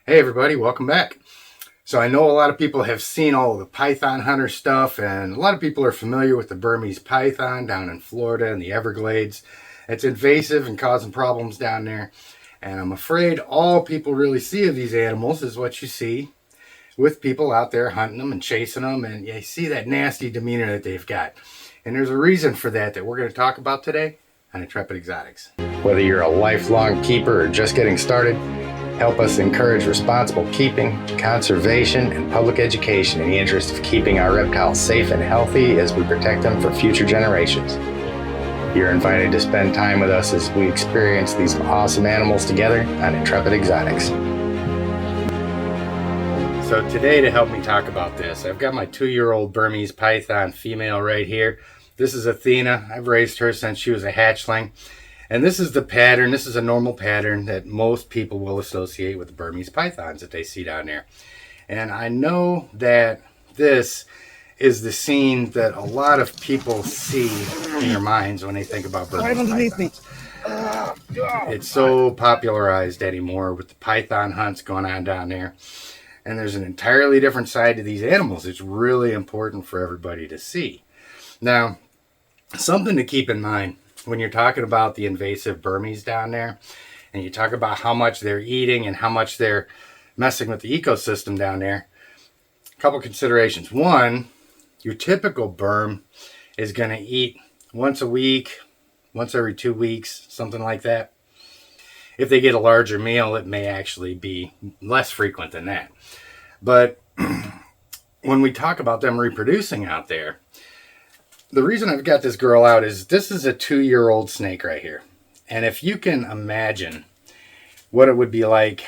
Hey everybody, welcome back. So I know a lot of people have seen all of the python hunter stuff, and a lot of people are familiar with the Burmese python down in Florida and the Everglades. It's invasive and causing problems down there. And I'm afraid all people really see of these animals is what you see with people out there hunting them and chasing them, and you see that nasty demeanor that they've got. And there's a reason for that we're going to talk about today on Intrepid Exotics. Whether you're a lifelong keeper or just getting started, help us encourage responsible keeping, conservation, and public education in the interest of keeping our reptiles safe and healthy as we protect them for future generations. You're invited to spend time with us as we experience these awesome animals together on Intrepid Exotics. So today, to help me talk about this, I've got my 2-year-old Burmese Python female right here. This is Athena. I've raised her since she was a hatchling. And this is the pattern. This is a normal pattern that most people will associate with the Burmese pythons that they see down there. And I know that this is the scene that a lot of people see in their minds when they think about Burmese pythons. It's so popularized anymore with the python hunts going on down there. And there's an entirely different side to these animals. It's really important for everybody to see. Now, something to keep in mind when you're talking about the invasive Burmese down there, and you talk about how much they're eating and how much they're messing with the ecosystem down there, a couple considerations. One, your typical Burm is going to eat once a week, once every 2 weeks, something like that. If they get a larger meal, it may actually be less frequent than that. But when we talk about them reproducing out there, the reason I've got this girl out is this is a 2-year-old snake right here. And if you can imagine what it would be like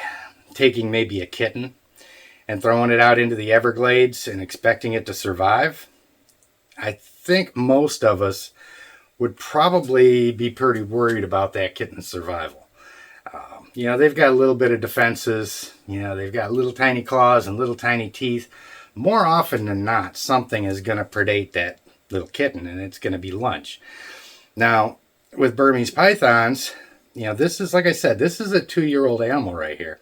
taking maybe a kitten and throwing it out into the Everglades and expecting it to survive, I think most of us would probably be pretty worried about that kitten's survival. They've got a little bit of defenses. They've got little tiny claws and little tiny teeth. More often than not, something is going to predate that little kitten, and it's going to be lunch. Now, with Burmese pythons, this is, like I said, this is a 2-year-old animal right here.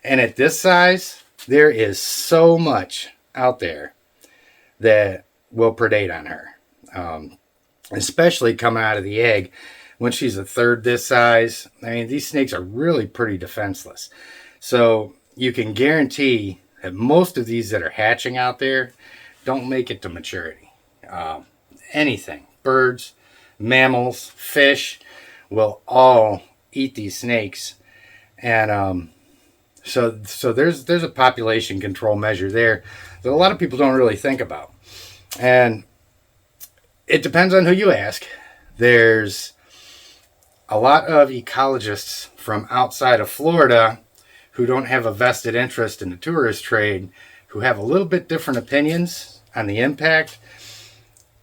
And at this size, there is so much out there that will predate on her. Especially coming out of the egg. When she's a third this size, these snakes are really pretty defenseless. So you can guarantee that most of these that are hatching out there don't make it to maturity. Anything, birds, mammals, fish, will all eat these snakes. And so there's a population control measure there that a lot of people don't really think about. And it depends on who you ask. There's a lot of ecologists from outside of Florida who don't have a vested interest in the tourist trade, who have a little bit different opinions on the impact.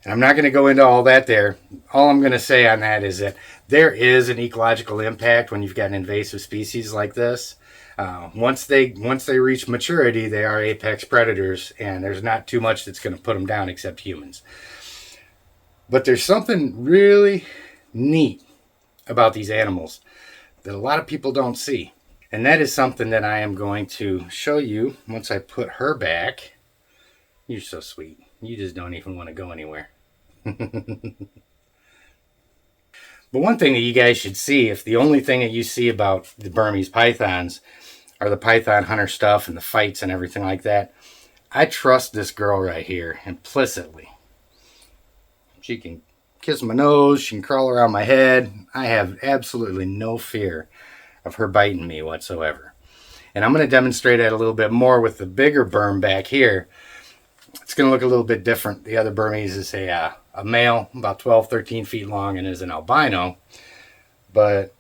And I'm not going to go into all that there. All I'm going to say on that is that there is an ecological impact when you've got an invasive species like this. Once they reach maturity, they are apex predators, and there's not too much that's going to put them down except humans. But there's something really neat about these animals that a lot of people don't see. And that is something that I am going to show you once I put her back. You're so sweet. You just don't even want to go anywhere. But one thing that you guys should see, if the only thing that you see about the Burmese pythons are the python hunter stuff and the fights and everything like that, I trust this girl right here implicitly. She can kiss my nose, she can crawl around my head. I have absolutely no fear of her biting me whatsoever. And I'm going to demonstrate that a little bit more with the bigger Burm back here. It's going to look a little bit different. The other Burmese is a male, about 12, 13 feet long, and is an albino. But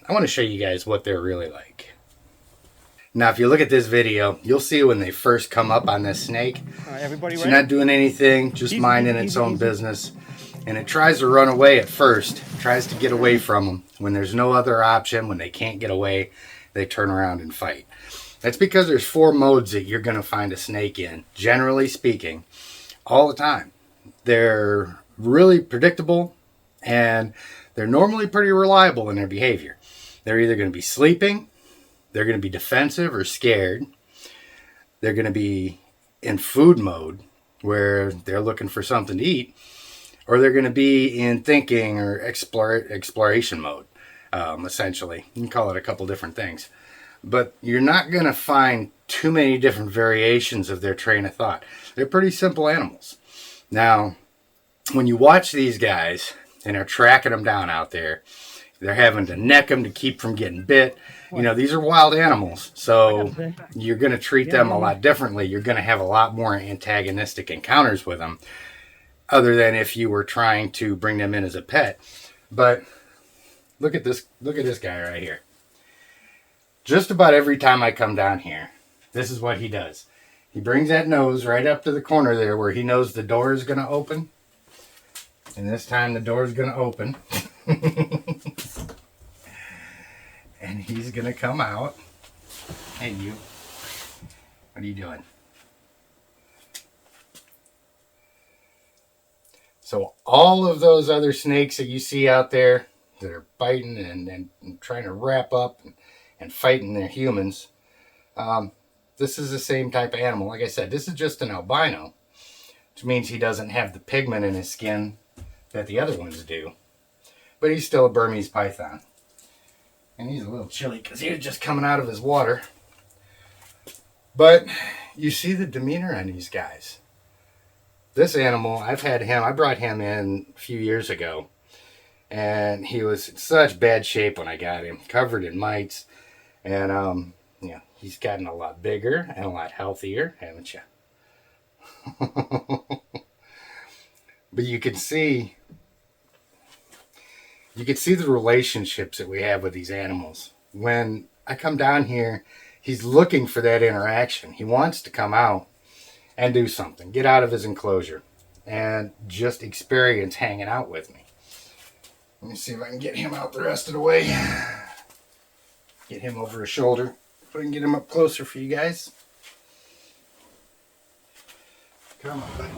I want to show you guys what they're really like. Now, if you look at this video, you'll see when they first come up on this snake, it's not doing anything, just minding its own business. And it tries to run away at first, tries to get away from them. When there's no other option, when they can't get away, they turn around and fight. That's because there's 4 modes that you're going to find a snake in, generally speaking, all the time. They're really predictable, and they're normally pretty reliable in their behavior. They're either going to be sleeping, They're going to be defensive or scared. They're going to be in food mode where they're looking for something to eat, or they're going to be in thinking or exploration mode, essentially. You can call it a couple different things. But you're not going to find too many different variations of their train of thought. They're pretty simple animals. Now, when you watch these guys and are tracking them down out there, they're having to neck them to keep from getting bit. You know, these are wild animals, so you're going to treat them a lot differently. You're going to have a lot more antagonistic encounters with them, other than if you were trying to bring them in as a pet. But look at this guy right here. Just about every time I come down here, this is what he does. He brings that nose right up to the corner there where he knows the door is going to open. And this time the door is going to open. And he's going to come out. Hey, you. What are you doing? So all of those other snakes that you see out there that are biting and trying to wrap up and fighting their humans, this is the same type of animal. Like I said, this is just an albino, which means he doesn't have the pigment in his skin that the other ones do. But he's still a Burmese python. And he's a little chilly because he was just coming out of his water. But you see the demeanor on these guys. This animal, I brought him in a few years ago. And he was in such bad shape when I got him, covered in mites. And, he's gotten a lot bigger and a lot healthier, haven't you? But you can see the relationships that we have with these animals. When I come down here, he's looking for that interaction. He wants to come out and do something, get out of his enclosure, and just experience hanging out with me. Let me see if I can get him out the rest of the way. Get him over his shoulder. If I can get him up closer for you guys. Come on, buddy.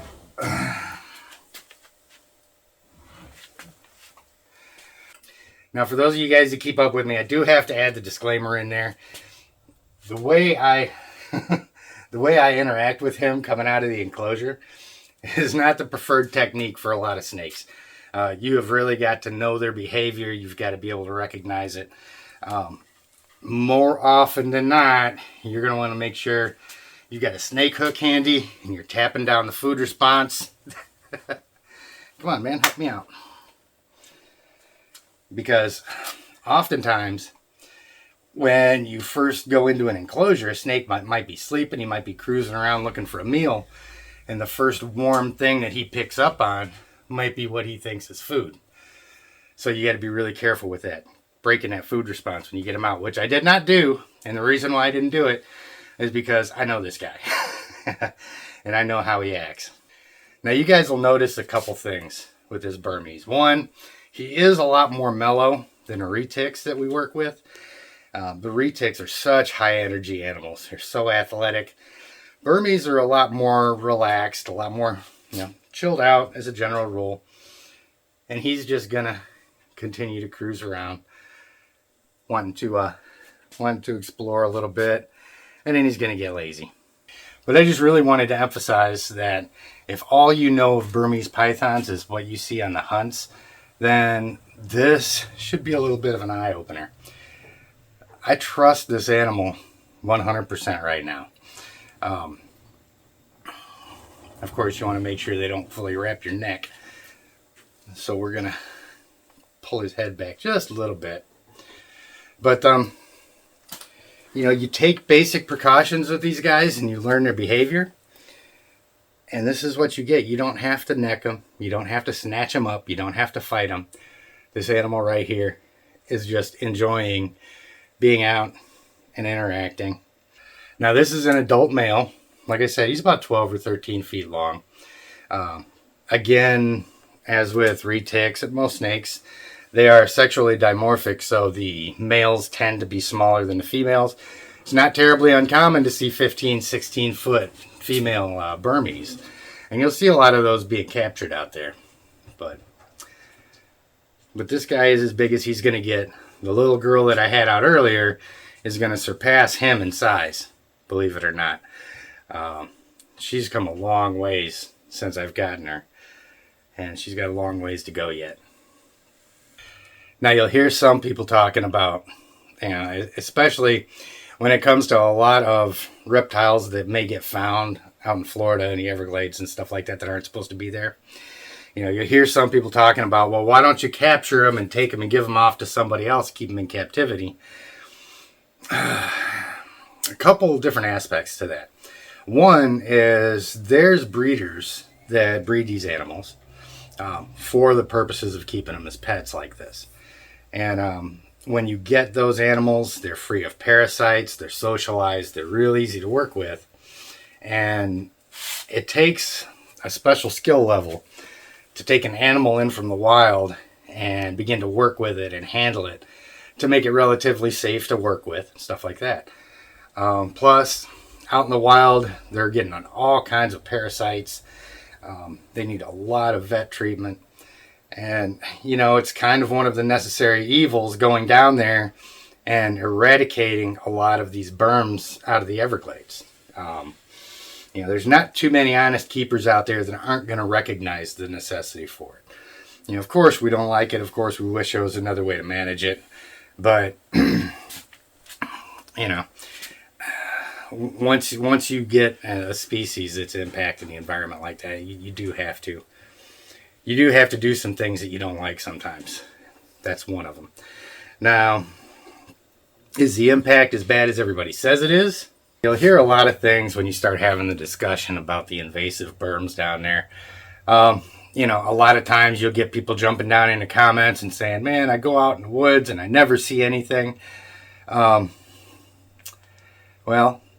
Now, for those of you guys that keep up with me, I do have to add the disclaimer in there. The way I interact with him coming out of the enclosure is not the preferred technique for a lot of snakes. You have really got to know their behavior. You've got to be able to recognize it. More often than not, you're going to want to make sure you got a snake hook handy and you're tapping down the food response. Come on, man, help me out. Because oftentimes, when you first go into an enclosure, a snake might be sleeping, he might be cruising around looking for a meal, and the first warm thing that he picks up on might be what he thinks is food. So you got to be really careful with that, breaking that food response when you get him out, which I did not do. And the reason why I didn't do it is because I know this guy and I know how he acts. Now you guys will notice a couple things with this Burmese. One, he is a lot more mellow than the retics that we work with. The retics are such high energy animals. They're so athletic. Burmese are a lot more relaxed, a lot more, chilled out as a general rule. And he's just gonna continue to cruise around, wanting to explore a little bit, and then he's gonna get lazy. But I just really wanted to emphasize that if all you know of Burmese pythons is what you see on the hunts, then this should be a little bit of an eye-opener. I trust this animal 100% right now. Of course, you want to make sure they don't fully wrap your neck. So we're going to pull his head back just a little bit. But, you take basic precautions with these guys and you learn their behavior. And this is what you get. You don't have to neck them. You don't have to snatch them up. You don't have to fight them. This animal right here is just enjoying being out and interacting. Now this is an adult male. Like I said, he's about 12 or 13 feet long. Again, as with retics and most snakes, they are sexually dimorphic, so the males tend to be smaller than the females. It's not terribly uncommon to see 15, 16 foot female Burmese. And you'll see a lot of those being captured out there. But this guy is as big as he's going to get. The little girl that I had out earlier is going to surpass him in size, believe it or not. She's come a long ways since I've gotten her, and she's got a long ways to go yet. Now, you'll hear some people talking about, especially when it comes to a lot of reptiles that may get found out in Florida and the Everglades and stuff like that that aren't supposed to be there. You'll hear some people talking about, well, why don't you capture them and take them and give them off to somebody else, keep them in captivity? A couple of different aspects to that. One is there's breeders that breed these animals for the purposes of keeping them as pets like this. And when you get those animals, they're free of parasites, they're socialized, they're real easy to work with. And it takes a special skill level to take an animal in from the wild and begin to work with it and handle it to make it relatively safe to work with, stuff like that. Plus, out in the wild, they're getting on all kinds of parasites. They need a lot of vet treatment. And, it's kind of one of the necessary evils going down there and eradicating a lot of these berms out of the Everglades. There's not too many honest keepers out there that aren't going to recognize the necessity for it. Of course, we don't like it. Of course, we wish there was another way to manage it. But, once you get a species that's impacting the environment like that, you do have to do some things that you don't like sometimes. That's one of them. Now, is the impact as bad as everybody says it is? You'll hear a lot of things when you start having the discussion about the invasive berms down there. A lot of times you'll get people jumping down in the comments and saying, man, I go out in the woods and I never see anything. Well,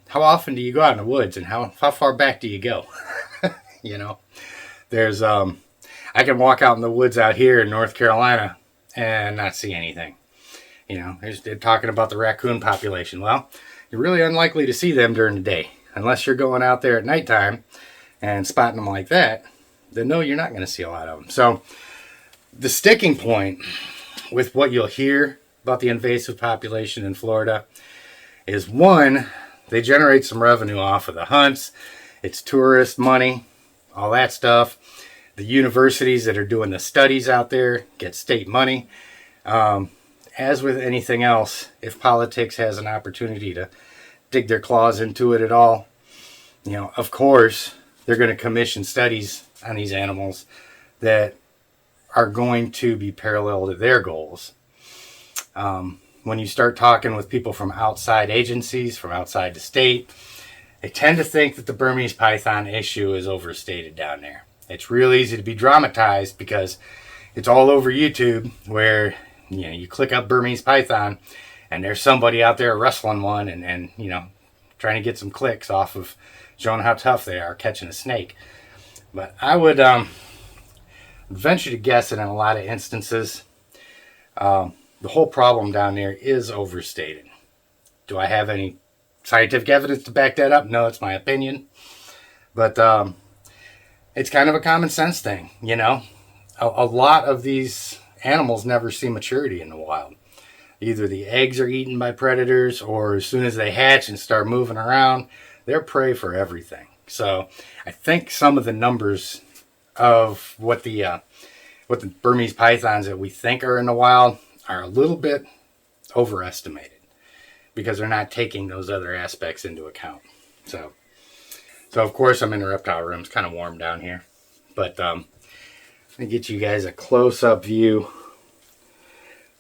how often do you go out in the woods and how far back do you go? There's, I can walk out in the woods out here in North Carolina and not see anything. They're talking about the raccoon population. Well, you're really unlikely to see them during the day. Unless you're going out there at nighttime and spotting them like that, then no, you're not going to see a lot of them. So the sticking point with what you'll hear about the invasive population in Florida is, one, they generate some revenue off of the hunts. It's tourist money, all that stuff. The universities that are doing the studies out there get state money. As with anything else, if politics has an opportunity to dig their claws into it at all, of course, they're going to commission studies on these animals that are going to be parallel to their goals. When you start talking with people from outside agencies, from outside the state, they tend to think that the Burmese Python issue is overstated down there. It's real easy to be dramatized because it's all over YouTube where you click up Burmese Python and there's somebody out there wrestling one and trying to get some clicks off of showing how tough they are catching a snake. But I would venture to guess that in a lot of instances, the whole problem down there is overstated. Do I have any scientific evidence to back that up? No, it's my opinion. But it's kind of a common sense thing, A lot of these animals never see maturity in the wild. Either the eggs are eaten by predators, or as soon as they hatch and start moving around, they're prey for everything. So I think some of the numbers of what the Burmese pythons that we think are in the wild are a little bit overestimated because they're not taking those other aspects into account. So of course I'm in the reptile room. It's kind of warm down here, but let me get you guys a close-up view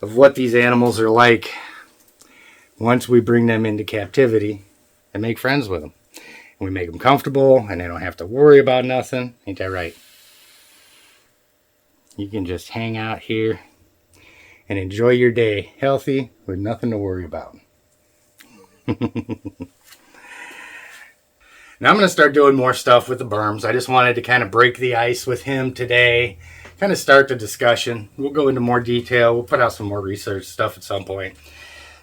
of what these animals are like once we bring them into captivity and make friends with them. And we make them comfortable and they don't have to worry about nothing. Ain't that right? You can just hang out here and enjoy your day healthy with nothing to worry about. Now I'm going to start doing more stuff with the berms. I just wanted to kind of break the ice with him today, kind of start the discussion. We'll go into more detail. We'll put out some more research stuff at some point.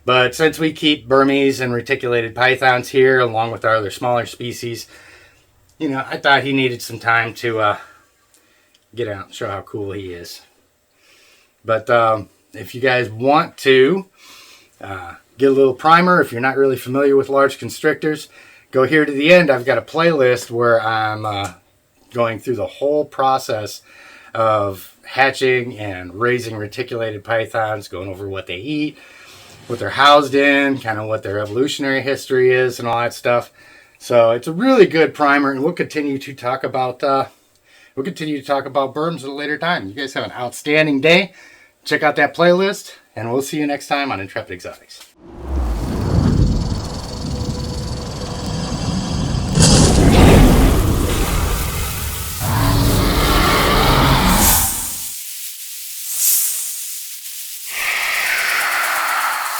But since we keep Burmese and reticulated pythons here, along with our other smaller species, I thought he needed some time to get out and show how cool he is. But if you guys want to get a little primer if you're not really familiar with large constrictors. Go here to the end. I've got a playlist where I'm going through the whole process of hatching and raising reticulated pythons, going over what they eat, what they're housed in, kind of what their evolutionary history is, and all that stuff. So it's a really good primer, and we'll continue to talk about Burms at a later time. You guys have an outstanding day. Check out that playlist, and we'll see you next time on Intrepid Exotics.